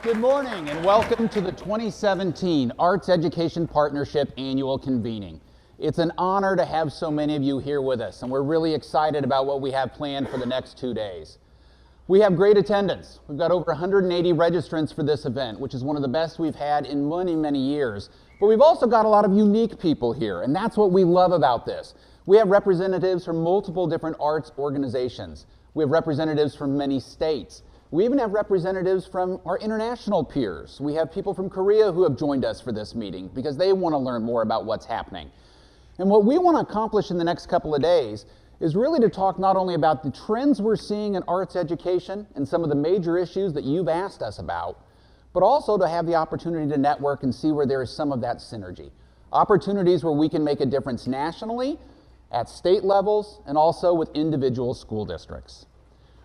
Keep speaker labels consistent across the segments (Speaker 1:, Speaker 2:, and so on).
Speaker 1: Good morning and welcome to the 2017 Arts Education Partnership Annual Convening. It's an honor to have so many of you here with us, and we're really excited about what we have planned for the next 2 days. We have great attendance. We've got over 180 registrants for this event, which is one of the best we've had in many, many years. But we've also got a lot of unique people here, and that's what we love about this. We have representatives from multiple different arts organizations. We have representatives from many states. We even have representatives from our international peers. We have people from Korea who have joined us for this meeting because they want to learn more about what's happening. And what we want to accomplish in the next couple of days is really to talk not only about the trends we're seeing in arts education and some of the major issues that you've asked us about, but also to have the opportunity to network and see where there is some of that synergy. Opportunities where we can make a difference nationally, at state levels, and also with individual school districts.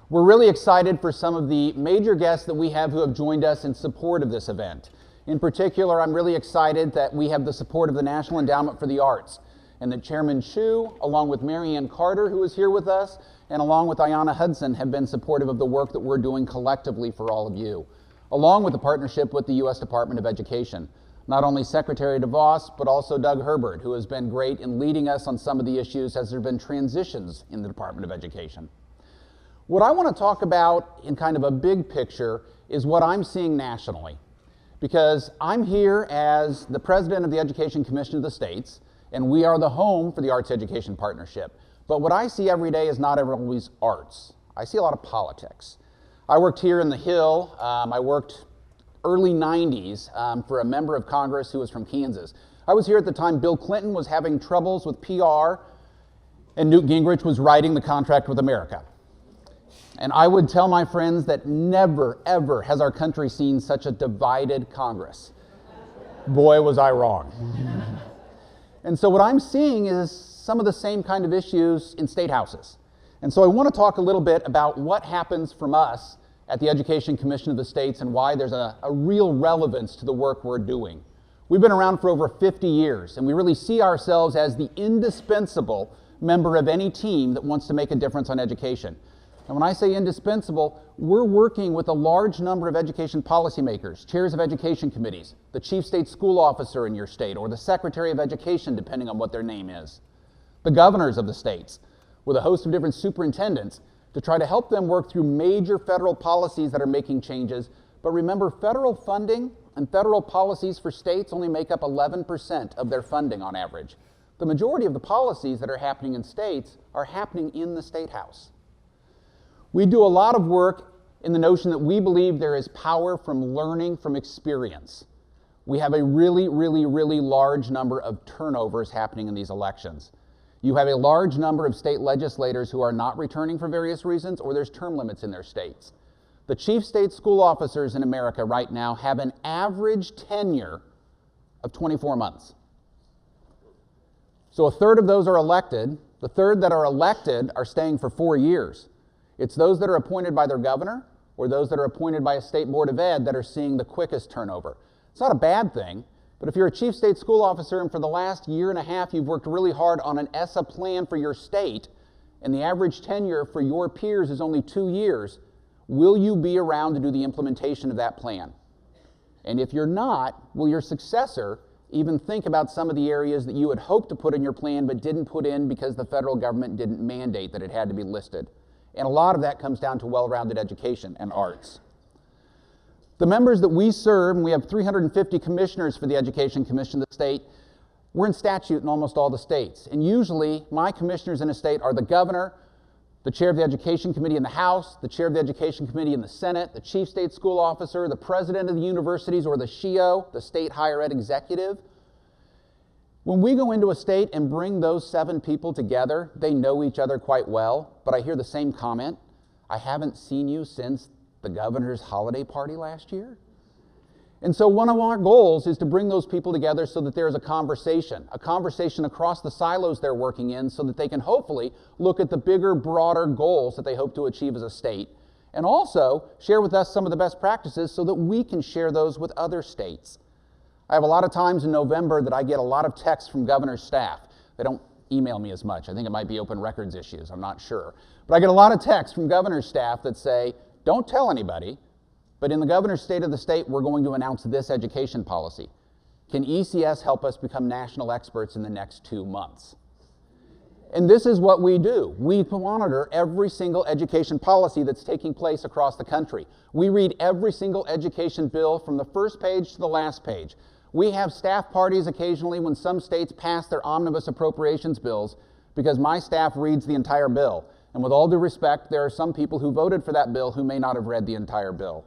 Speaker 1: We're really excited for some of the major guests that we have who have joined us in support of this event. In particular, I'm really excited that we have the support of the National Endowment for the Arts, and that Chairman Chu, along with Mary Ann Carter, who is here with us, and along with Ayanna Hudson, have been supportive of the work that we're doing collectively for all of you, along with the partnership with the U.S. Department of Education. Not only Secretary DeVos, but also Doug Herbert, who has been great in leading us on some of the issues as there have been transitions in the Department of Education. What I want to talk about in kind of a big picture is what I'm seeing nationally, because I'm here as the president of the Education Commission of the States, and we are the home for the Arts Education Partnership. But what I see every day is not always arts. I see a lot of politics. I worked here in the Hill. I worked early 90s for a member of Congress who was from Kansas. I was here at the time Bill Clinton was having troubles with PR, and Newt Gingrich was writing the contract with America. And I would tell my friends that never, ever has our country seen such a divided Congress. Boy, was I wrong. And so what I'm seeing is some of the same kind of issues in state houses. And so I want to talk a little bit about what happens from us at the Education Commission of the States and why there's a real relevance to the work we're doing. We've been around for over 50 years, and we really see ourselves as the indispensable member of any team that wants to make a difference on education. And when I say indispensable, we're working with a large number of education policymakers, chairs of education committees, the chief state school officer in your state, or the secretary of education, depending on what their name is, the governors of the states, with a host of different superintendents, to try to help them work through major federal policies that are making changes. But remember, federal funding and federal policies for states only make up 11% of their funding on average. The majority of the policies that are happening in states are happening in the State House. We do a lot of work in the notion that we believe there is power from learning from experience. We have a really large number of turnovers happening in these elections. You have a large number of state legislators who are not returning for various reasons, or there's term limits in their states. The chief state school officers in America right now have an average tenure of 24 months. So a third of those are elected. The third that are elected are staying for 4 years. It's those that are appointed by their governor or those that are appointed by a state board of ed that are seeing the quickest turnover. It's not a bad thing, but if you're a chief state school officer and for the last year and a half you've worked really hard on an ESSA plan for your state and the average tenure for your peers is only 2 years, will you be around to do the implementation of that plan? And if you're not, will your successor even think about some of the areas that you had hoped to put in your plan but didn't put in because the federal government didn't mandate that it had to be listed? And a lot of that comes down to well-rounded education and arts. The members that we serve, and we have 350 commissioners for the Education Commission of the state, we're in statute in almost all the states. And usually, my commissioners in a state are the governor, the chair of the Education Committee in the House, the chair of the Education Committee in the Senate, the chief state school officer, the president of the universities, or the SHIO, the state higher ed executive. When we go into a state and bring those 7 people together, they know each other quite well, but I hear the same comment, I haven't seen you since the governor's holiday party last year. And so one of our goals is to bring those people together so that there's a conversation across the silos they're working in so that they can hopefully look at the bigger, broader goals that they hope to achieve as a state, and also share with us some of the best practices so that we can share those with other states. I have a lot of times in November that I get a lot of texts from governor's staff. They don't email me as much. I think it might be open records issues. I'm not sure. But I get a lot of texts from governor's staff that say, don't tell anybody, But in the governor's state of the state, we're going to announce this education policy. Can ECS help us become national experts in the next 2 months? And this is what we do. We monitor every single education policy that's taking place across the country. We read every single education bill from the first page to the last page. We have staff parties occasionally when some states pass their omnibus appropriations bills because my staff reads the entire bill. And with all due respect, there are some people who voted for that bill who may not have read the entire bill.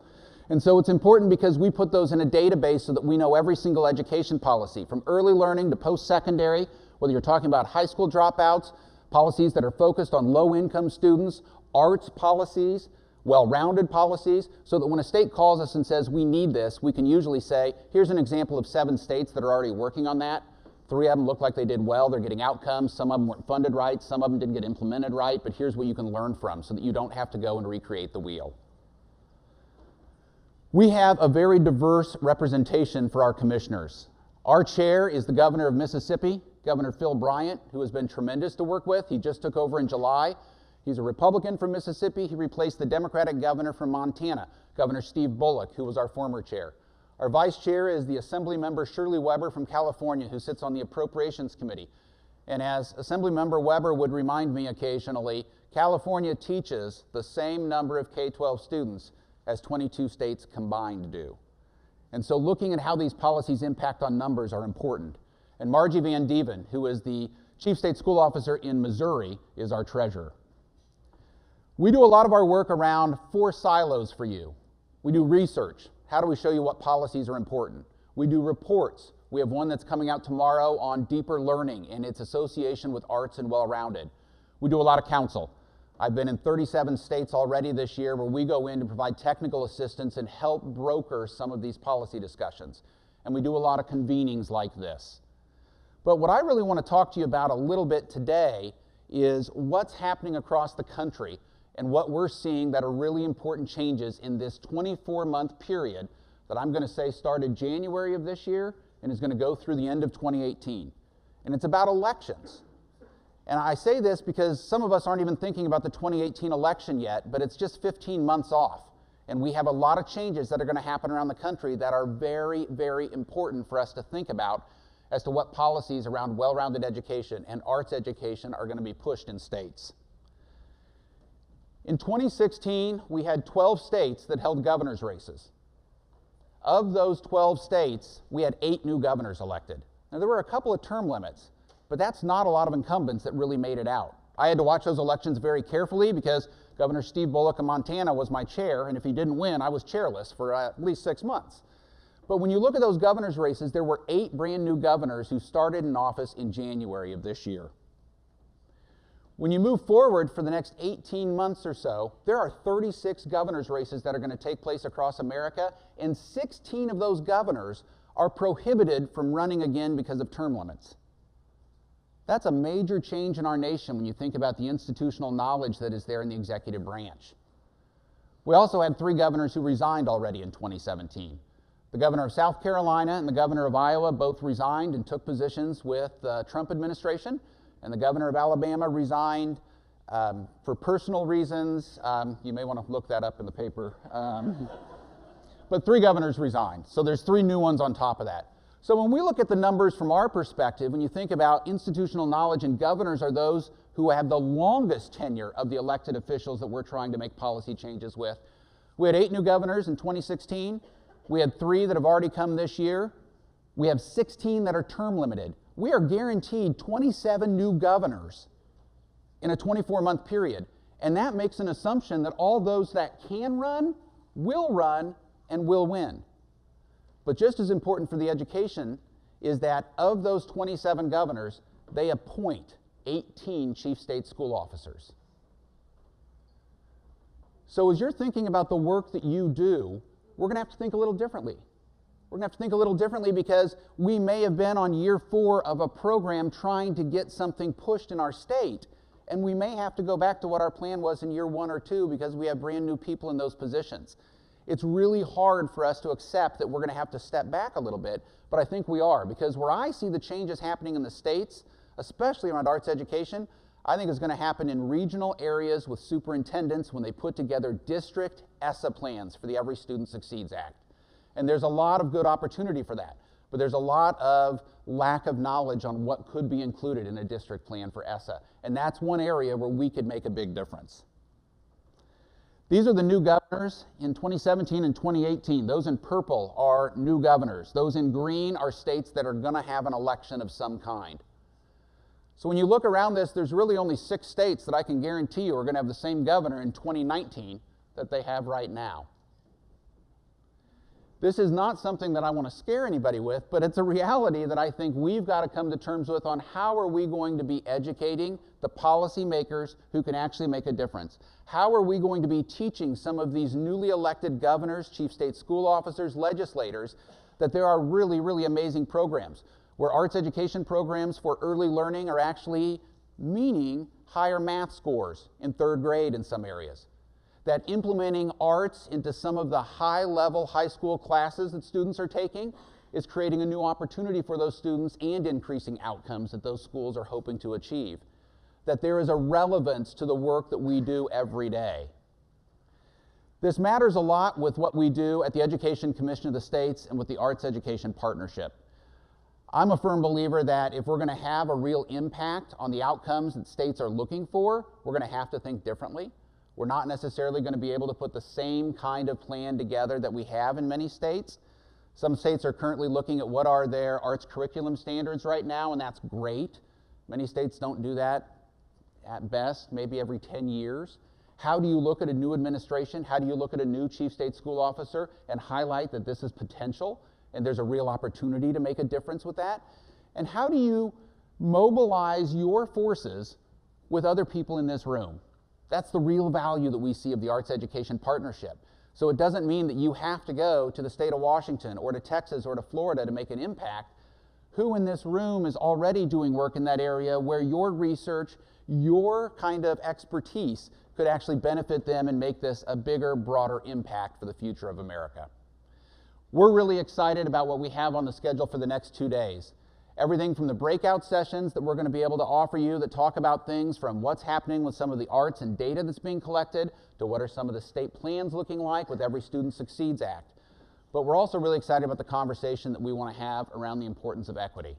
Speaker 1: And so it's important because we put those in a database so that we know every single education policy, from early learning to post-secondary, whether you're talking about high school dropouts, policies that are focused on low-income students, arts policies, well-rounded policies, so that when a state calls us and says, we need this, we can usually say, here's an example of 7 states that are already working on that. 3 of them look like they did well, they're getting outcomes, some of them weren't funded right, some of them didn't get implemented right, but here's what you can learn from so that you don't have to go and recreate the wheel. We have a very diverse representation for our commissioners. Our chair is the governor of Mississippi, Governor Phil Bryant, who has been tremendous to work with. He just took over in July. He's a Republican from Mississippi. He replaced the Democratic governor from Montana, Governor Steve Bullock, who was our former chair. Our vice chair is the Assembly member Shirley Weber from California, who sits on the Appropriations Committee. And as Assembly member Weber would remind me occasionally, California teaches the same number of K-12 students as 22 states combined do. And so looking at how these policies impact on numbers are important. And Margie Van Dieven, who is the Chief State School Officer in Missouri, is our treasurer. We do a lot of our work around 4 silos for you. We do research. How do we show you what policies are important? We do reports. We have one that's coming out tomorrow on deeper learning and its association with arts and well-rounded. We do a lot of counsel. I've been in 37 states already this year where we go in to provide technical assistance and help broker some of these policy discussions. And we do a lot of convenings like this. But what I really want to talk to you about a little bit today is what's happening across the country and what we're seeing that are really important changes in this 24-month period that I'm going to say started January of this year and is going to go through the end of 2018. And it's about elections. And I say this because some of us aren't even thinking about the 2018 election yet, but it's just 15 months off. And we have a lot of changes that are going to happen around the country that are very, very important for us to think about as to what policies around well-rounded education and arts education are going to be pushed in states. In 2016, we had 12 states that held governor's races. Of those 12 states, we had 8 new governors elected. Now, there were a couple of term limits, but that's not a lot of incumbents that really made it out. I had to watch those elections very carefully because Governor Steve Bullock of Montana was my chair, and if he didn't win, I was chairless for at least 6 months. But when you look at those governor's races, there were 8 brand new governors who started in office in January of this year. When you move forward for the next 18 months or so, there are 36 governor's races that are going to take place across America, and 16 of those governors are prohibited from running again because of term limits. That's a major change in our nation when you think about the institutional knowledge that is there in the executive branch. We also had 3 governors who resigned already in 2017. The governor of South Carolina and the governor of Iowa both resigned and took positions with the Trump administration, and the governor of Alabama resigned for personal reasons. You may want to look that up in the paper. But 3 governors resigned, so there's 3 new ones on top of that. So when we look at the numbers from our perspective, when you think about institutional knowledge, and governors are those who have the longest tenure of the elected officials that we're trying to make policy changes with. We had 8 new governors in 2016. We had 3 that have already come this year. We have 16 that are term limited. We are guaranteed 27 new governors in a 24-month period. And that makes an assumption that all those that can run, and will win. But just as important for the education is that of those 27 governors, they appoint 18 chief state school officers. So as you're thinking about the work that you do, we're going to have to think a little differently. We're going to have to think a little differently because we may have been on year 4 of a program trying to get something pushed in our state, and we may have to go back to what our plan was in year 1 or 2 because we have brand new people in those positions. It's really hard for us to accept that we're going to have to step back a little bit, but I think we are, because where I see the changes happening in the states, especially around arts education, I think is going to happen in regional areas with superintendents when they put together district ESSA plans for the Every Student Succeeds Act. And there's a lot of good opportunity for that, but there's a lot of lack of knowledge on what could be included in a district plan for ESSA. And that's one area where we could make a big difference. These are the new governors in 2017 and 2018. Those in purple are new governors. Those in green are states that are going to have an election of some kind. So when you look around this, there's really only 6 states that I can guarantee you are going to have the same governor in 2019 that they have right now. This is not something that I want to scare anybody with, but it's a reality that I think we've got to come to terms with on how are we going to be educating the policymakers who can actually make a difference. How are we going to be teaching some of these newly elected governors, chief state school officers, legislators, that there are really, really amazing programs where arts education programs for early learning are actually meaning higher math scores in 3rd grade in some areas. That implementing arts into some of the high-level high school classes that students are taking is creating a new opportunity for those students and increasing outcomes that those schools are hoping to achieve. That there is a relevance to the work that we do every day. This matters a lot with what we do at the Education Commission of the States and with the Arts Education Partnership. I'm a firm believer that if we're going to have a real impact on the outcomes that states are looking for, we're going to have to think differently. We're not necessarily going to be able to put the same kind of plan together that we have in many states. Some states are currently looking at what are their arts curriculum standards right now, and that's great. Many states don't do that at best, maybe every 10 years. How do you look at a new administration? How do you look at a new chief state school officer and highlight that this is potential and there's a real opportunity to make a difference with that? And how do you mobilize your forces with other people in this room? That's the real value that we see of the Arts Education Partnership. So it doesn't mean that you have to go to the state of Washington or to Texas or to Florida to make an impact. Who in this room is already doing work in that area where your research, your kind of expertise could actually benefit them and make this a bigger, broader impact for the future of America? We're really excited about what we have on the schedule for the next 2 days. Everything from the breakout sessions that we're going to be able to offer you that talk about things from what's happening with some of the arts and data that's being collected to what are some of the state plans looking like with Every Student Succeeds Act. But we're also really excited about the conversation that we want to have around the importance of equity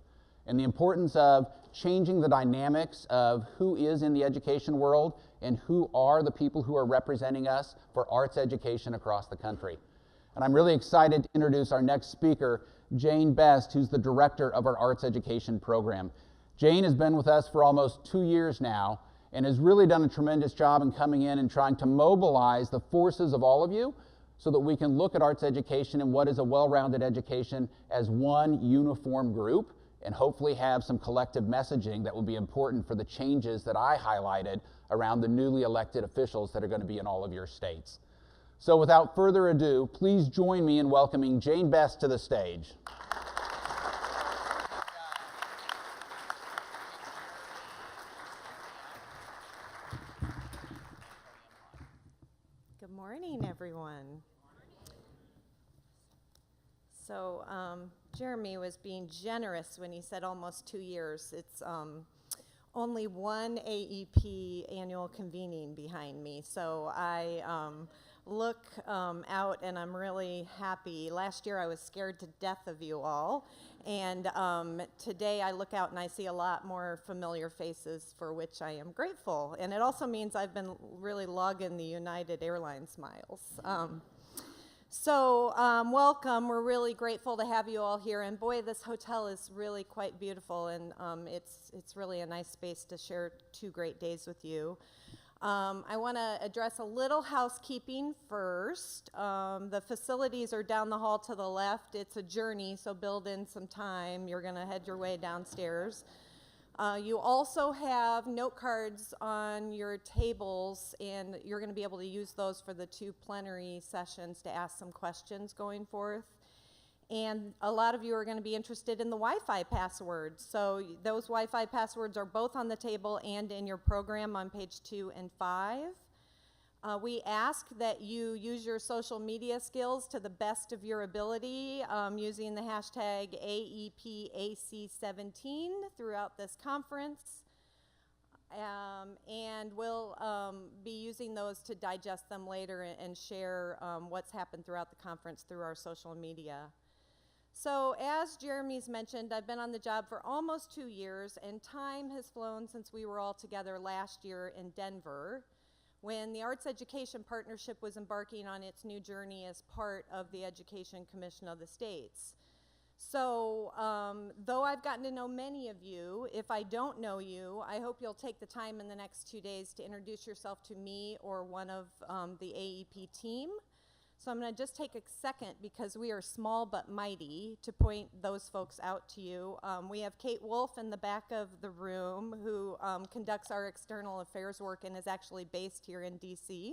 Speaker 1: and the importance of changing the dynamics of who is in the education world and who are the people who are representing us for arts education across the country. And I'm really excited to introduce our next speaker, Jane Best, who's the director of our arts education program. Jane has been with us for almost 2 years now and has really done a tremendous job in coming in and trying to mobilize the forces of all of you so that we can look at arts education and what is a well-rounded education as one uniform group and hopefully have some collective messaging that will be important for the changes that I highlighted around the newly elected officials that are going to be in all of your states. So without further ado, please join me in welcoming Jane Best to the stage.
Speaker 2: Good morning, everyone. So Jeremy was being generous when he said almost 2 years. It's only one AEP annual convening behind me, so I look out and I'm really happy. Last year I was scared to death of you all, and today I look out and I see a lot more familiar faces for which I am grateful. And it also means I've been really logging the United Airlines miles. Welcome. We're really grateful to have you all here. And boy, this hotel is really quite beautiful, and it's really a nice space to share 2 great days with you. I want to address a little housekeeping first. The facilities are down the hall to the left. It's a journey, so build in some time. You're going to head your way downstairs. You also have note cards on your tables, and you're going to be able to use those for the 2 plenary sessions to ask some questions going forth. And a lot of you are going to be interested in the Wi-Fi passwords. So those Wi-Fi passwords are both on the table and in your program on page 2 and 5. We ask that you use your social media skills to the best of your ability using the hashtag AEPAC17 throughout this conference. and we'll be using those to digest them later and share what's happened throughout the conference through our social media. So as Jeremy's mentioned, I've been on the job for almost 2 years, and time has flown since we were all together last year in Denver, when the Arts Education Partnership was embarking on its new journey as part of the Education Commission of the States. So though I've gotten to know many of you, if I don't know you, I hope you'll take the time in the next 2 days to introduce yourself to me or one of the AEP team. So I'm going to just take a second, because we are small but mighty, to point those folks out to you. We have Kate Wolf in the back of the room, who conducts our external affairs work and is actually based here in DC.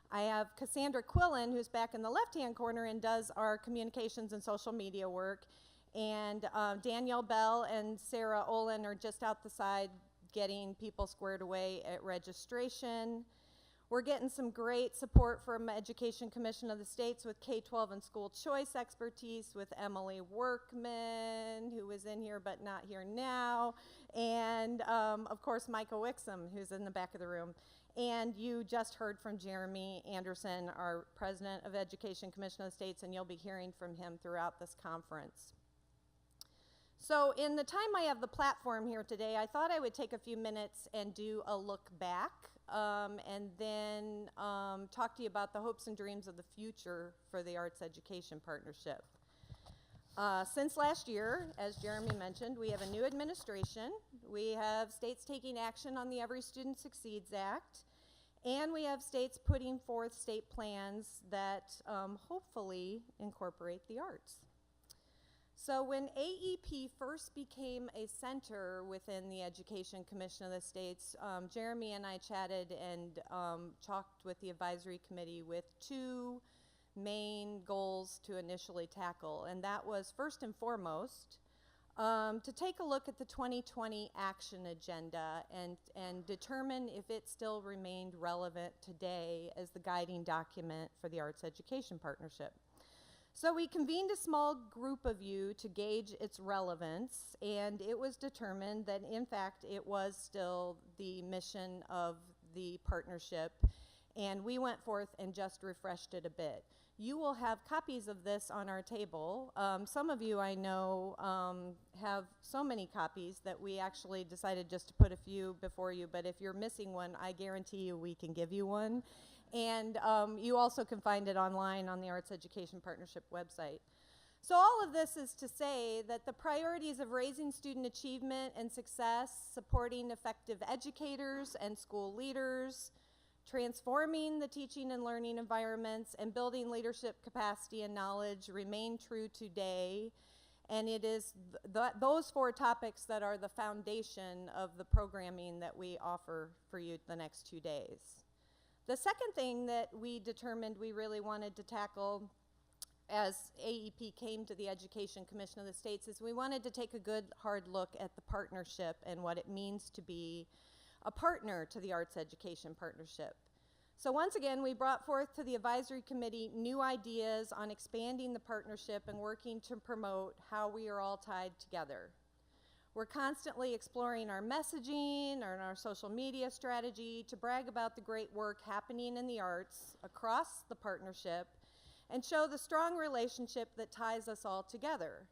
Speaker 2: I have Cassandra Quillen, who's back in the left-hand corner and does our communications and social media work. And Danielle Bell and Sarah Olin are just out the side getting people squared away at registration. We're getting some great support from Education Commission of the States with K-12 and school choice expertise with Emily Workman, who is in here but not here now, and of course Micah Wixom, who's in the back of the room. And you just heard from Jeremy Anderson, our President of Education Commission of the States, and you'll be hearing from him throughout this conference. So in the time I have the platform here today, I thought I would take a few minutes and do a look back, and then talk to you about the hopes and dreams of the future for the Arts Education Partnership. Since last year, as Jeremy mentioned, we have a new administration. We have states taking action on the Every Student Succeeds Act, and we have states putting forth state plans that hopefully incorporate the arts. So when AEP first became a center within the Education Commission of the States, Jeremy and I chatted and talked with the advisory committee with 2 main goals to initially tackle, and that was first and foremost to take a look at the 2020 action agenda and determine if it still remained relevant today as the guiding document for the Arts Education Partnership. So we convened a small group of you to gauge its relevance, and it was determined that in fact it was still the mission of the partnership, and we went forth and just refreshed it a bit. You will have copies of this on our table. Some of you I know have so many copies that we actually decided just to put a few before you, but if you're missing one, I guarantee you we can give you one. And you also can find it online on the Arts Education Partnership website. So all of this is to say that the priorities of raising student achievement and success, supporting effective educators and school leaders, transforming the teaching and learning environments, and building leadership capacity and knowledge remain true today. And it is those 4 topics that are the foundation of the programming that we offer for you the next 2 days. The second thing that we determined we really wanted to tackle as AEP came to the Education Commission of the States is we wanted to take a good hard look at the partnership and what it means to be a partner to the Arts Education Partnership. So once again, we brought forth to the advisory committee new ideas on expanding the partnership and working to promote how we are all tied together. We're constantly exploring our messaging and our social media strategy to brag about the great work happening in the arts across the partnership and show the strong relationship that ties us all together.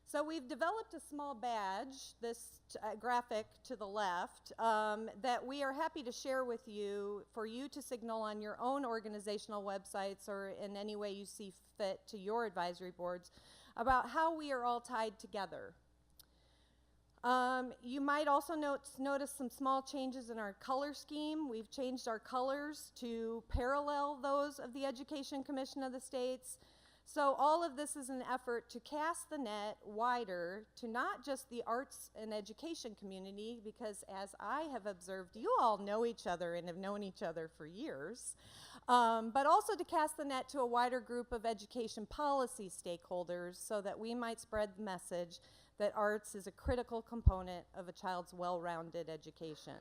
Speaker 2: So we've developed a small badge, this graphic to the left, that we are happy to share with you for you to signal on your own organizational websites or in any way you see fit to your advisory boards about how we are all tied together. You might also notice some small changes in our color scheme. We've changed our colors to parallel those of the Education Commission of the States. So all of this is an effort to cast the net wider to not just the arts and education community, because as I have observed, you all know each other and have known each other for years, but also to cast the net to a wider group of education policy stakeholders so that we might spread the message that arts is a critical component of a child's well-rounded education.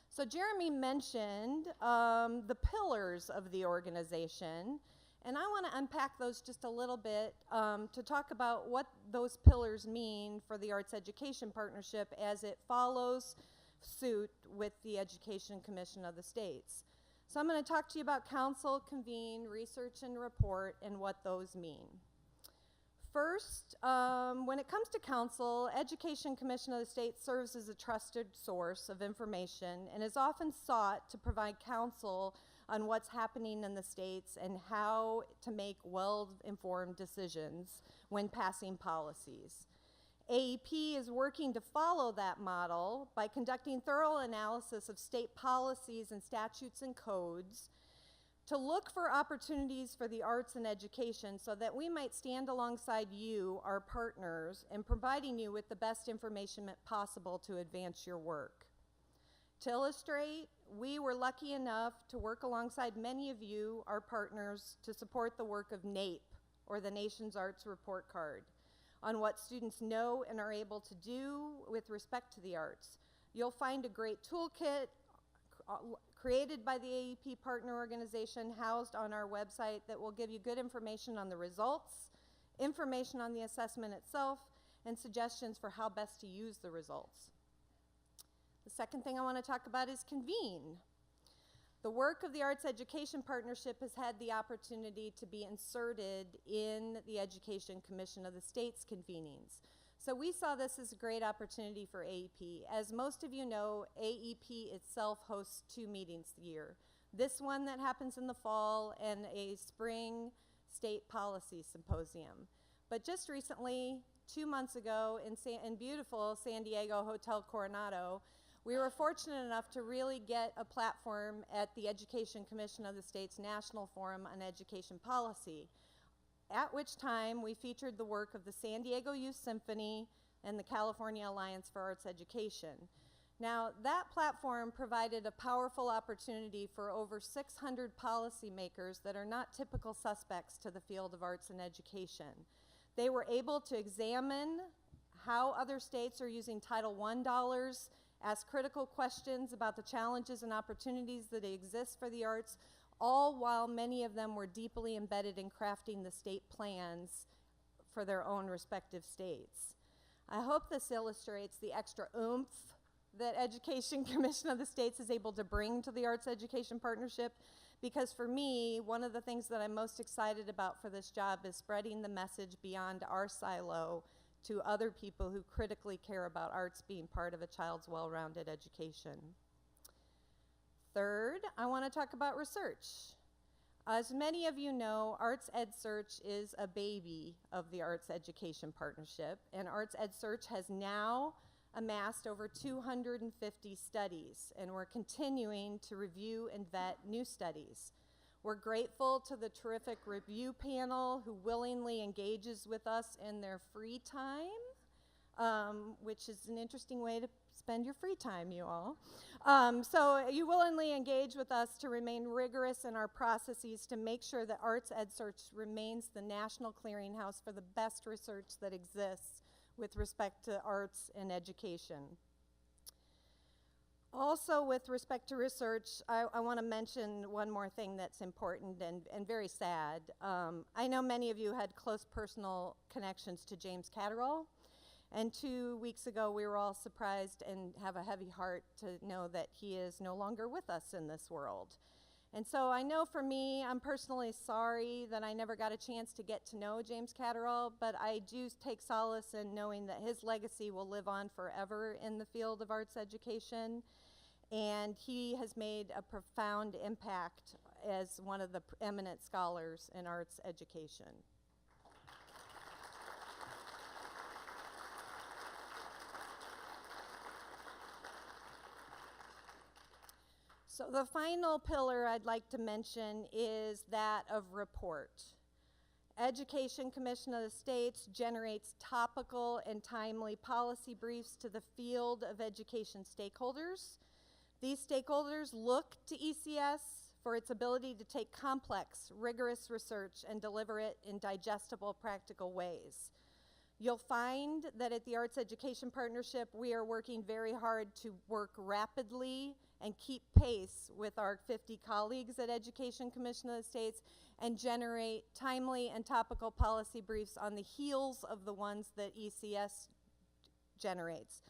Speaker 2: So Jeremy mentioned the pillars of the organization, and I want to unpack those just a little bit to talk about what those pillars mean for the Arts Education Partnership as it follows suit with the Education Commission of the States. So I'm going to talk to you about council, convene, research, and report, and what those mean. First, when it comes to council, Education Commission of the State serves as a trusted source of information and is often sought to provide counsel on what's happening in the states and how to make well-informed decisions when passing policies. AEP is working to follow that model by conducting thorough analysis of state policies and statutes and codes to look for opportunities for the arts and education so that we might stand alongside you, our partners, in providing you with the best information possible to advance your work. To illustrate, we were lucky enough to work alongside many of you, our partners, to support the work of NAEP, or the Nation's Arts Report Card, on what students know and are able to do with respect to the arts. You'll find a great toolkit created by the AEP partner organization housed on our website that will give you good information on the results, information on the assessment itself, and suggestions for how best to use the results. The second thing I want to talk about is convene. The work of the Arts Education Partnership has had the opportunity to be inserted in the Education Commission of the State's convenings. So we saw this as a great opportunity for AEP. As most of you know, AEP itself hosts 2 meetings a year. This one that happens in the fall and a spring state policy symposium. But just recently, 2 months ago in beautiful San Diego Hotel Coronado, we were fortunate enough to really get a platform at the Education Commission of the State's National Forum on Education Policy, at which time we featured the work of the San Diego Youth Symphony and the California Alliance for Arts Education. Now, that platform provided a powerful opportunity for over 600 policymakers that are not typical suspects to the field of arts and education. They were able to examine how other states are using Title I dollars, ask critical questions about the challenges and opportunities that exist for the arts, all while many of them were deeply embedded in crafting the state plans for their own respective states. I hope this illustrates the extra oomph that Education Commission of the States is able to bring to the Arts Education Partnership, because for me, one of the things that I'm most excited about for this job is spreading the message beyond our silo to other people who critically care about arts being part of a child's well-rounded education. Third, I want to talk about research. As many of you know, Arts EdSearch is a baby of the Arts Education Partnership, and Arts EdSearch has now amassed over 250 studies, and we're continuing to review and vet new studies. We're grateful to the terrific review panel who willingly engages with us in their free time, which is an interesting way to spend your free time, you all. So you willingly engage with us to remain rigorous in our processes to make sure that Arts EdSearch remains the national clearinghouse for the best research that exists with respect to arts and education. Also, with respect to research, I want to mention one more thing that's important and very sad. I know many of you had close personal connections to James Catterall, and 2 weeks ago we were all surprised and have a heavy heart to know that he is no longer with us in this world. And so I know for me, I'm personally sorry that I never got a chance to get to know James Catterall, but I do take solace in knowing that his legacy will live on forever in the field of arts education. And he has made a profound impact as one of the eminent scholars in arts education. So the final pillar I'd like to mention is that of report. Education Commission of the States generates topical and timely policy briefs to the field of education stakeholders. These stakeholders look to ECS for its ability to take complex, rigorous research and deliver it in digestible, practical ways. You'll find that at the Arts Education Partnership, we are working very hard to work rapidly and keep pace with our 50 colleagues at Education Commission of the States and generate timely and topical policy briefs on the heels of the ones that ECS generates.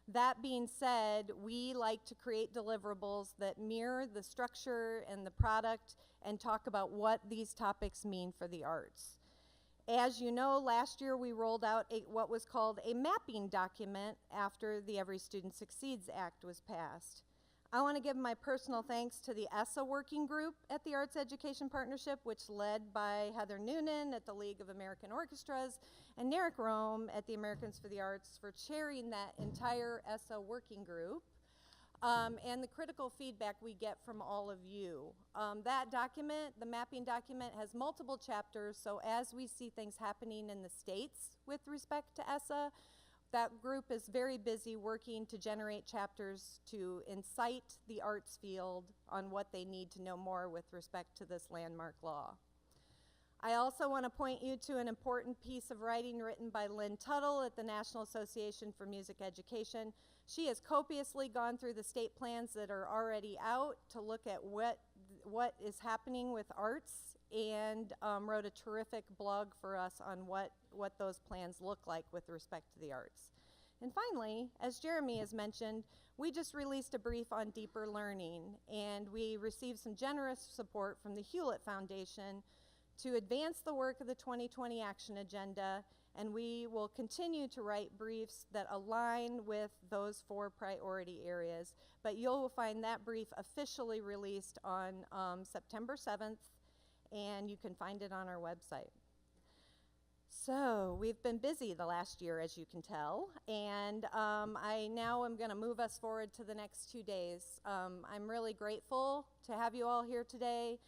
Speaker 2: That being said, we like to create deliverables that mirror the structure and the product and talk about what these topics mean for the arts. As you know, last year we rolled out what was called a mapping document after the Every Student Succeeds Act was passed. I want to give my personal thanks to the ESSA working group at the Arts Education Partnership, which led by Heather Noonan at the League of American Orchestras and Narek Rome at the Americans for the Arts for chairing that entire ESSA working group, and the critical feedback we get from all of you. That document, the mapping document, has multiple chapters, so as we see things happening in the states with respect to ESSA, that group is very busy working to generate chapters to incite the arts field on what they need to know more with respect to this landmark law. I also want to point you to an important piece of writing written by Lynn Tuttle at the National Association for Music Education. She has copiously gone through the state plans that are already out to look at what is happening with arts, and wrote a terrific blog for us on what those plans look like with respect to the arts. And finally, as Jeremy has mentioned, we just released a brief on deeper learning, and we received some generous support from the Hewlett Foundation to advance the work of the 2020 Action Agenda, and we will continue to write briefs that align with those 4 priority areas. But you'll find that brief officially released on September 7th, and you can find it on our website. So we've been busy the last year, as you can tell, and I now am going to move us forward to the next 2 days. I'm really grateful to have you all here today,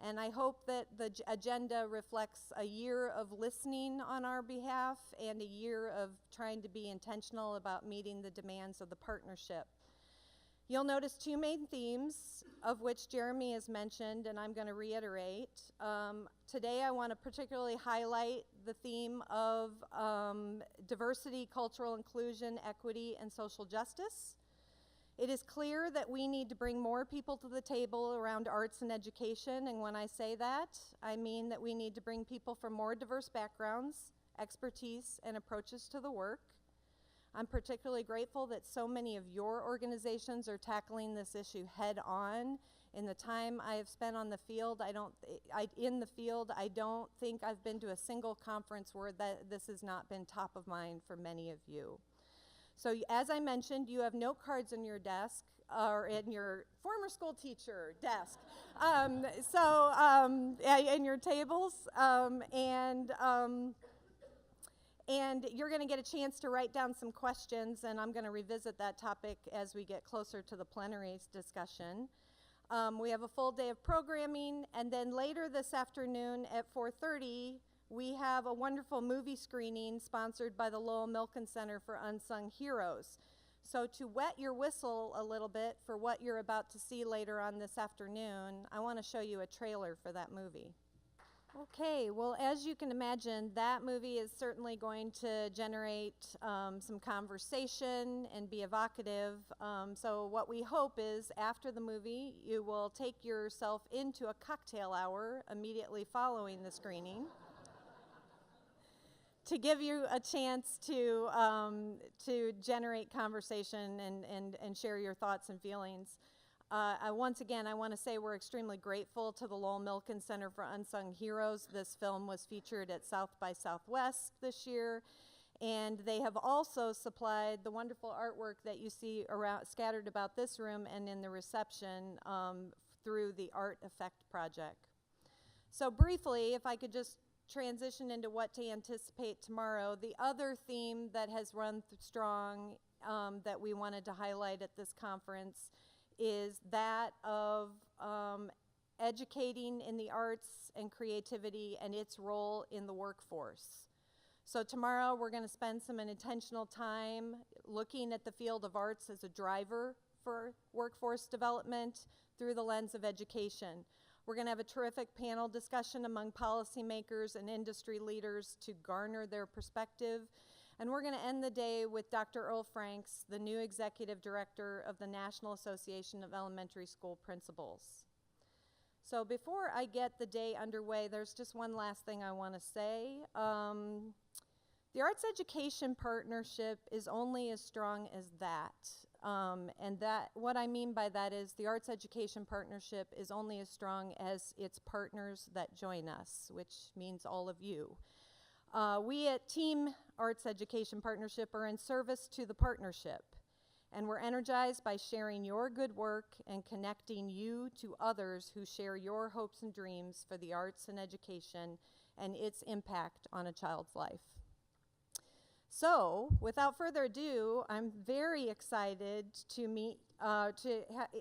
Speaker 2: and I hope that the agenda reflects a year of listening on our behalf and a year of trying to be intentional about meeting the demands of the partnership. You'll notice 2 main themes, of which Jeremy has mentioned, and I'm going to reiterate. Today I want to particularly highlight the theme of diversity, cultural inclusion, equity, and social justice. It is clear that we need to bring more people to the table around arts and education, and when I say that, I mean that we need to bring people from more diverse backgrounds, expertise, and approaches to the work. I'm particularly grateful that so many of your organizations are tackling this issue head on. In the time I have spent on the field, I don't think I've been to a single conference where this has not been top of mind for many of you. So as I mentioned, you have note cards in your desk, or in your former school teacher desk, in your tables, and you're going to get a chance to write down some questions, and I'm going to revisit that topic as we get closer to the plenary's discussion. We have a full day of programming, and then later this afternoon at 4:30, we have a wonderful movie screening sponsored by the Lowell Milken Center for Unsung Heroes. So to wet your whistle a little bit for what you're about to see later on this afternoon, I want to show you a trailer for that movie. Okay, well, as you can imagine, that movie is certainly going to generate some conversation and be evocative. So what we hope is after the movie, you will take yourself into a cocktail hour immediately following the screening to give you a chance to generate conversation and share your thoughts and feelings. Once again, I want to say we're extremely grateful to the Lowell Milken Center for Unsung Heroes. This film was featured at South by Southwest this year, and they have also supplied the wonderful artwork that you see scattered about this room and in the reception through the Art Effect Project. So briefly, if I could just transition into what to anticipate tomorrow, the other theme that has run strong that we wanted to highlight at this conference is that of educating in the arts and creativity and its role in the workforce. So tomorrow we're going to spend some intentional time looking at the field of arts as a driver for workforce development through the lens of education. We're going to have a terrific panel discussion among policymakers and industry leaders to garner their perspective. And we're going to end the day with Dr. Earl Franks, the new Executive Director of the National Association of Elementary School Principals. So before I get the day underway, there's just one last thing I want to say. The Arts Education Partnership is only as strong as that. What I mean by that is the Arts Education Partnership is only as strong as its partners that join us, which means all of you. We at Team Arts Education Partnership are in service to the partnership, and we're energized by sharing your good work and connecting you to others who share your hopes and dreams for the arts and education and its impact on a child's life. So, without further ado, I'm very excited to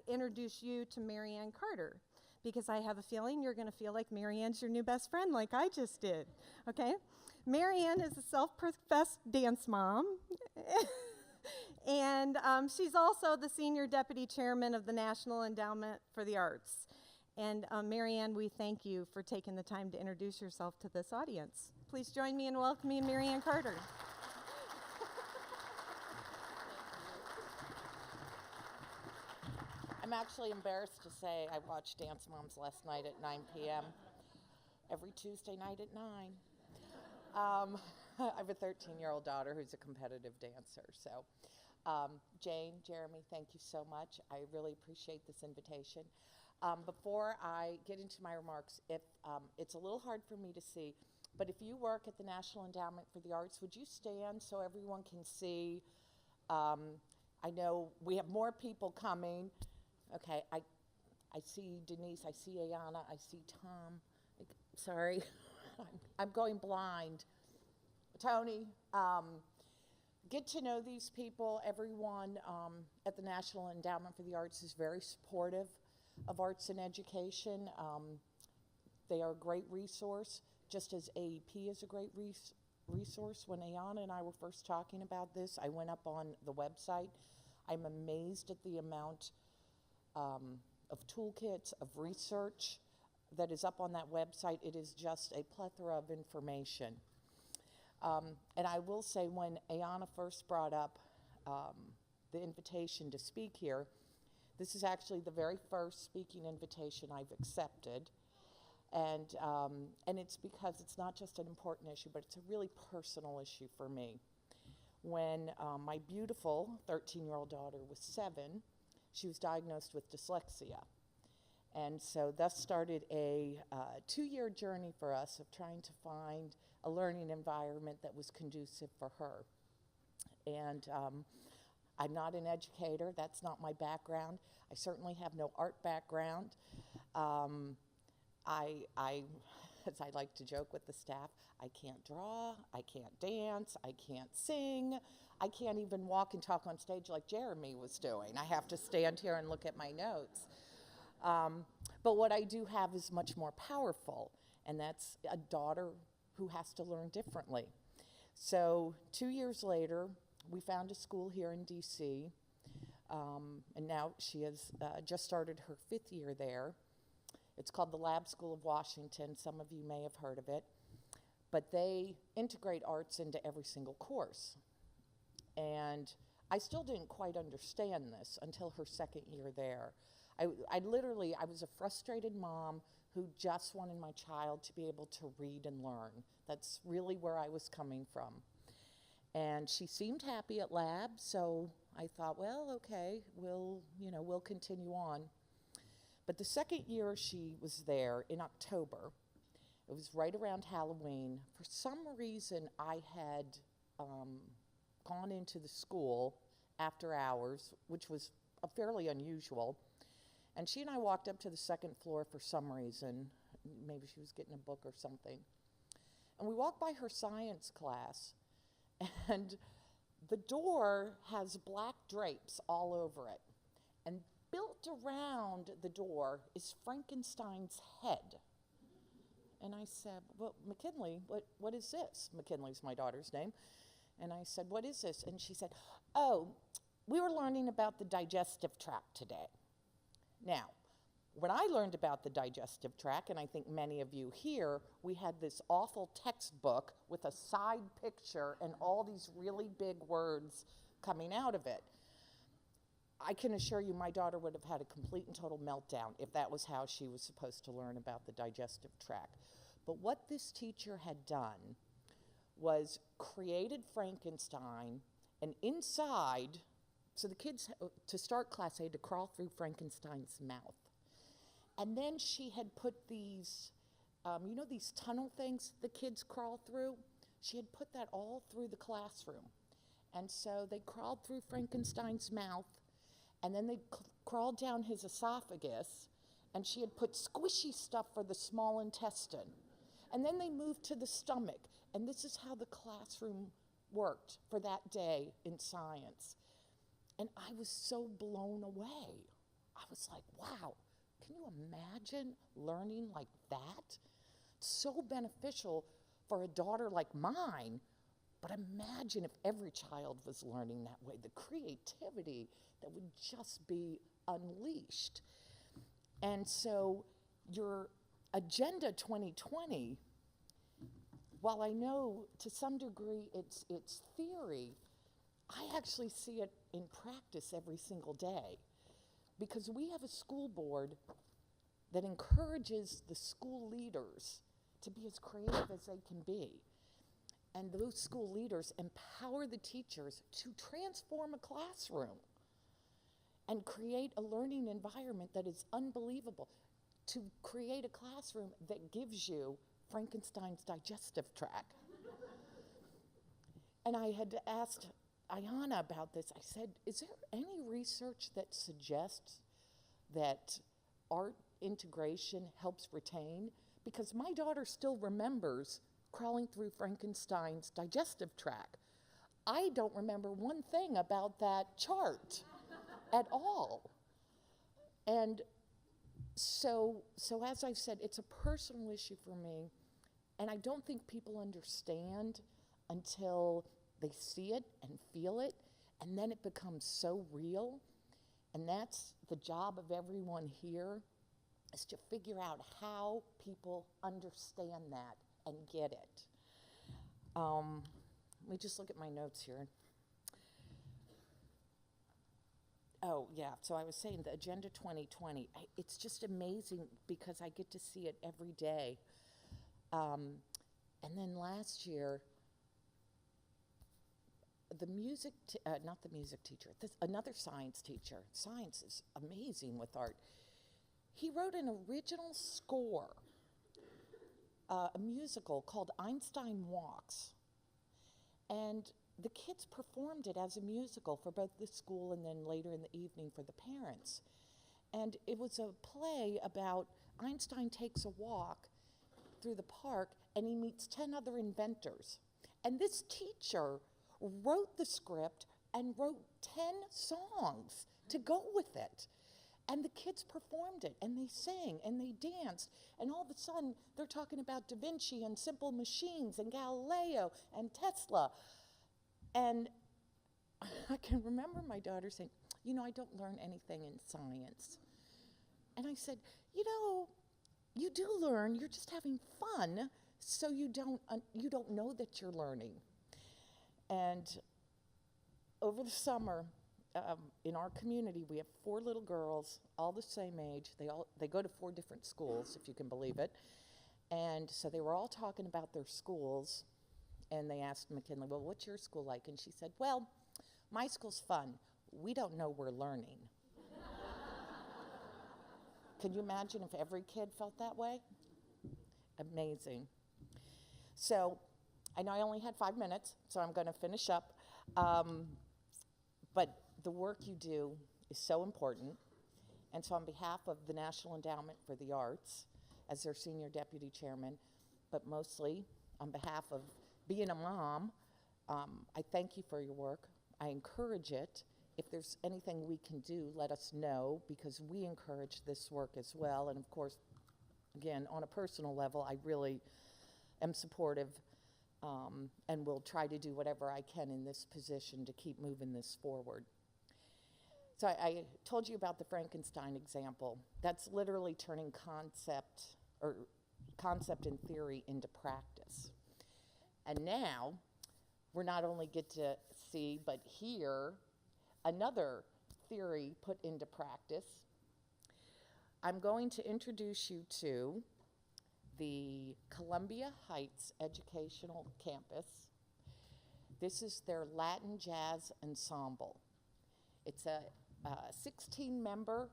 Speaker 2: introduce you to Marianne Carter, because I have a feeling you're going to feel like Marianne's your new best friend like I just did, okay? Marianne is a self-professed dance mom, and she's also the Senior Deputy Chairman of the National Endowment for the Arts. And Marianne, we thank you for taking the time to introduce yourself to this audience. Please join me in welcoming Marianne Carter.
Speaker 3: I'm actually embarrassed to say I watched Dance Moms last night at 9 p.m. every Tuesday night at 9. I have a 13-year-old daughter who's a competitive dancer. So Jane, Jeremy, thank you so much. I really appreciate this invitation. Before I get into my remarks, if it's a little hard for me to see, but if you work at the National Endowment for the Arts, would you stand so everyone can see? I know we have more people coming. Okay, I see Denise, I see Ayana, I see Tom. Sorry, I'm going blind. Tony, get to know these people. Everyone at the National Endowment for the Arts is very supportive of arts and education. They are a great resource, just as AEP is a great resource. When Ayana and I were first talking about this, I went up on the website. I'm amazed at the amount of toolkits, of research that is up on that website. It is just a plethora of information. And I will say, when Ayana first brought up the invitation to speak here, this is actually the very first speaking invitation I've accepted. And it's because it's not just an important issue, but it's a really personal issue for me. When my beautiful 13-year-old daughter was 7, she was diagnosed with dyslexia. And so thus started a 2-year journey for us of trying to find a learning environment that was conducive for her. And I'm not an educator. That's not my background. I certainly have no art background. As I like to joke with the staff, I can't draw, I can't dance, I can't sing, I can't even walk and talk on stage like Jeremy was doing. I have to stand here and look at my notes. But what I do have is much more powerful, and that's a daughter who has to learn differently. So 2 years later, we found a school here in DC, and now she has just started her 5th year there. It's called the Lab School of Washington. Some of you may have heard of it. But they integrate arts into every single course. And I still didn't quite understand this until her 2nd year there. I was a frustrated mom who just wanted my child to be able to read and learn. That's really where I was coming from. And she seemed happy at Lab, so I thought, well, okay, we'll continue on. But the 2nd year she was there in October, it was right around Halloween. For some reason, I had gone into the school after hours, which was fairly unusual. And she and I walked up to the 2nd floor for some reason. Maybe she was getting a book or something. And we walked by her science class, and the door has black drapes all over it. And built around the door is Frankenstein's head. And I said, well, McKinley, what is this? McKinley's my daughter's name. And I said, what is this? And she said, oh, we were learning about the digestive tract today. Now, when I learned about the digestive tract, and I think many of you here, we had this awful textbook with a side picture and all these really big words coming out of it. I can assure you my daughter would have had a complete and total meltdown if that was how she was supposed to learn about the digestive tract. But what this teacher had done was created Frankenstein, and inside, so the kids, to start class, they had to crawl through Frankenstein's mouth. And then she had put these, you know these tunnel things the kids crawl through? She had put that all through the classroom. And so they crawled through Frankenstein's mouth, and then they crawled down his esophagus, and she had put squishy stuff for the small intestine. And then they moved to the stomach, and this is how the classroom worked for that day in science. And I was so blown away. I was like, wow, can you imagine learning like that? So beneficial for a daughter like mine, but imagine if every child was learning that way, the creativity that would just be unleashed. And so your Agenda 2020, while I know to some degree it's theory, I actually see it in practice every single day, because we have a school board that encourages the school leaders to be as creative as they can be. And those school leaders empower the teachers to transform a classroom and create a learning environment that is unbelievable, to create a classroom that gives you Frankenstein's digestive tract. And I had asked Ayanna about this. I said, is there any research that suggests that art integration helps retain? Because my daughter still remembers crawling through Frankenstein's digestive tract. I don't remember one thing about that chart at all. And so as I've said, it's a personal issue for me, and I don't think people understand until they see it and feel it, and then it becomes so real. And that's the job of everyone here, is to figure out how people understand that and get it. Let me just look at my notes here. Oh, yeah, so I was saying the Agenda 2020, it's just amazing because I get to see it every day. And then last year, not the music teacher, another science teacher, science is amazing with art. He wrote an original score, a musical called Einstein Walks. And the kids performed it as a musical for both the school and then later in the evening for the parents. And it was a play about Einstein takes a walk through the park and he meets 10 other inventors. And this teacher wrote the script and wrote 10 songs to go with it. And the kids performed it, and they sang, and they danced, and all of a sudden, they're talking about Da Vinci and simple machines and Galileo and Tesla. And I can remember my daughter saying, you know, I don't learn anything in science. And I said, you know, you do learn, you're just having fun, so you don't know that you're learning. And over the summer, in our community, we have 4 little girls, all the same age. They go to 4 different schools, if you can believe it. And so they were all talking about their schools, and they asked McKinley, well, what's your school like? And she said, well, my school's fun. We don't know we're learning. Can you imagine if every kid felt that way? Amazing. So I know I only had 5 minutes, so I'm going to finish up. But the work you do is so important. And so on behalf of the National Endowment for the Arts, as their senior deputy chairman, but mostly on behalf of being a mom, I thank you for your work. I encourage it. If there's anything we can do, let us know, because we encourage this work as well. And of course, again, on a personal level, I really am supportive and will try to do whatever I can in this position to keep moving this forward. So I told you about the Frankenstein example. That's literally turning concept and theory into practice. And now, we're not only get to see, but hear another theory put into practice. I'm going to introduce you to the Columbia Heights Educational Campus This is their Latin Jazz Ensemble. It's a 16-member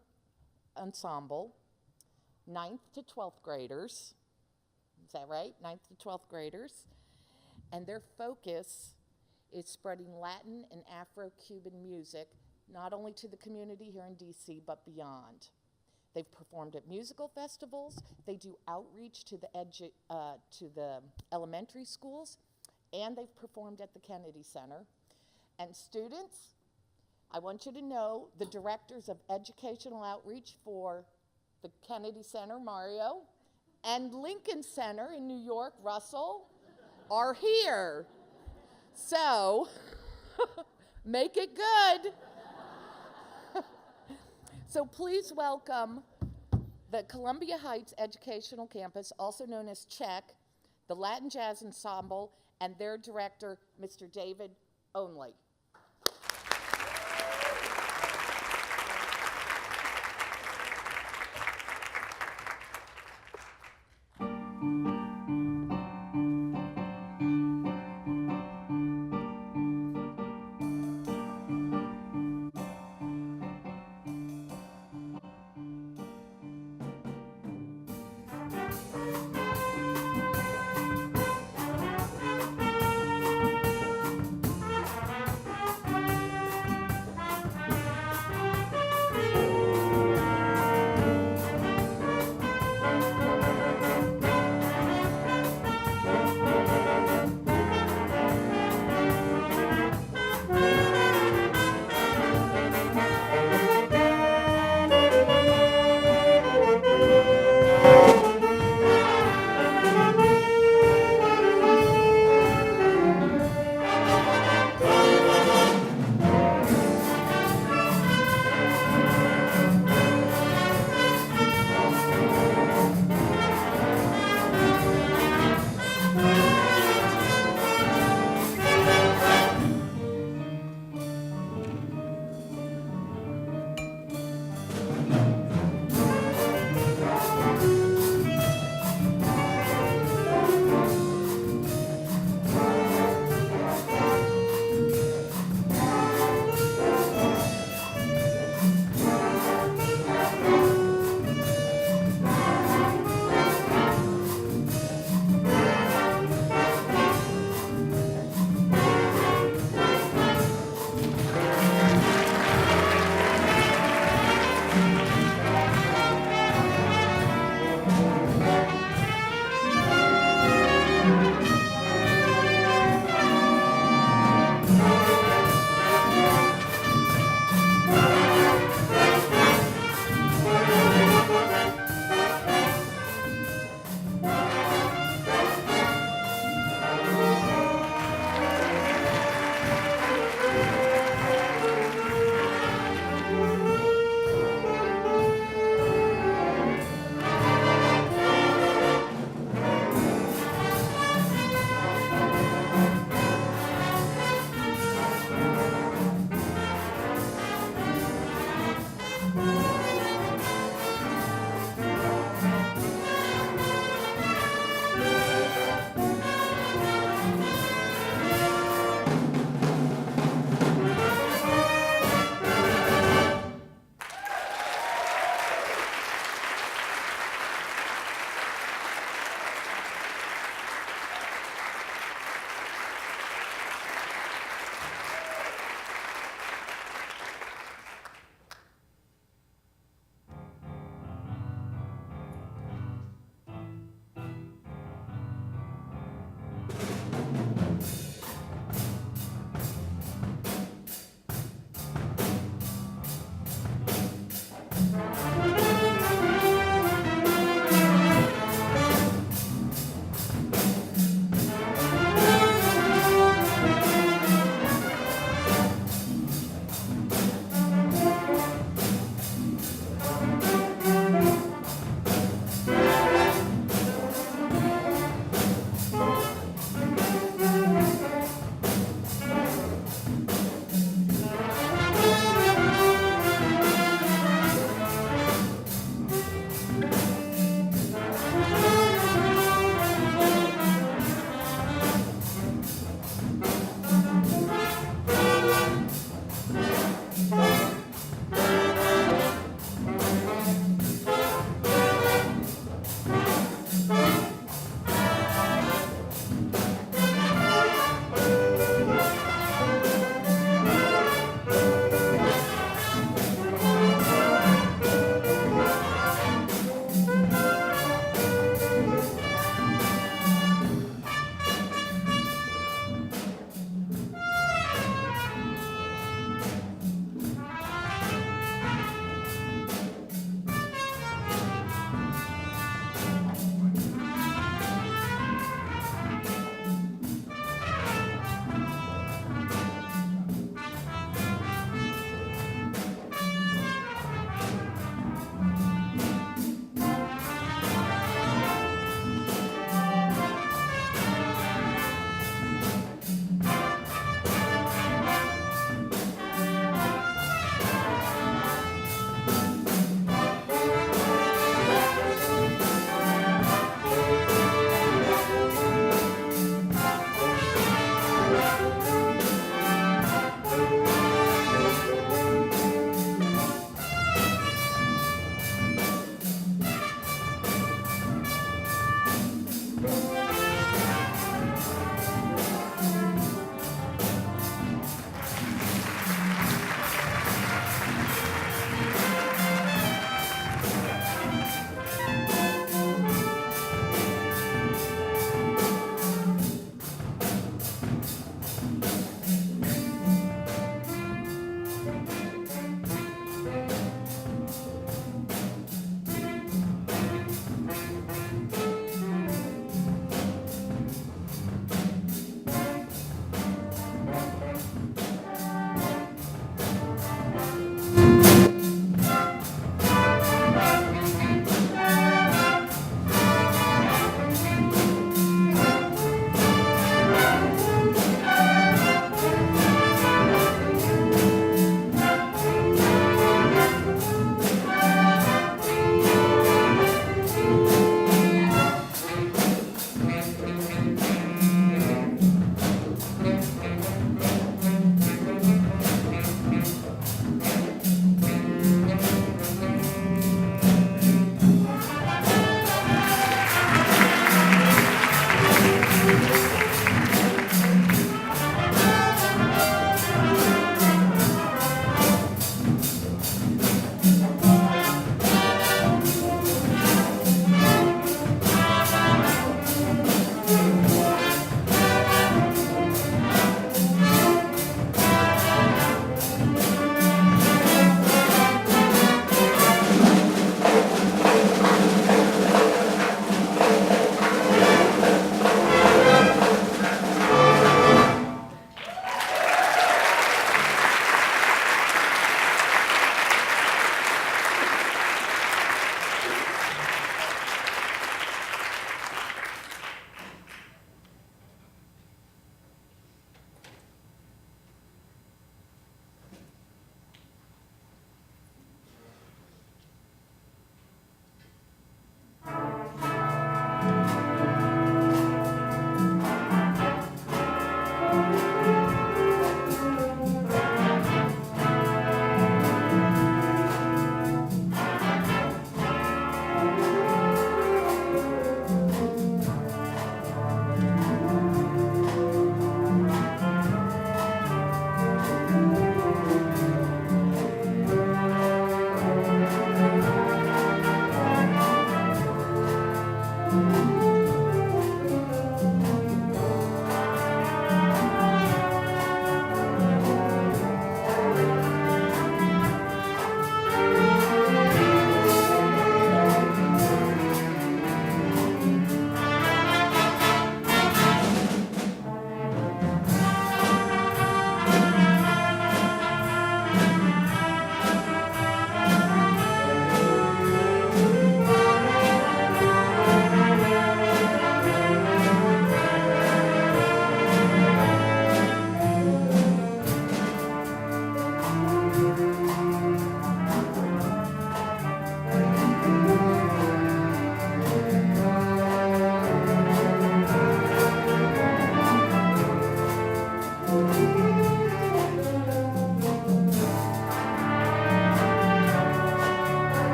Speaker 3: ensemble, 9th to 12th graders. Is that right? 9th to 12th graders. And their focus is spreading Latin and Afro-Cuban music, not only to the community here in DC, but beyond. They've performed at musical festivals. They do outreach to the elementary schools, and they've performed at the Kennedy Center. And students, I want you to know the directors of educational outreach for the Kennedy Center, Mario, and Lincoln Center in New York, Russell, are here. So, make it good. So please welcome the Columbia Heights Educational Campus, also known as CHEC, the Latin Jazz Ensemble, and their director, Mr. David Onley.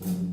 Speaker 3: you.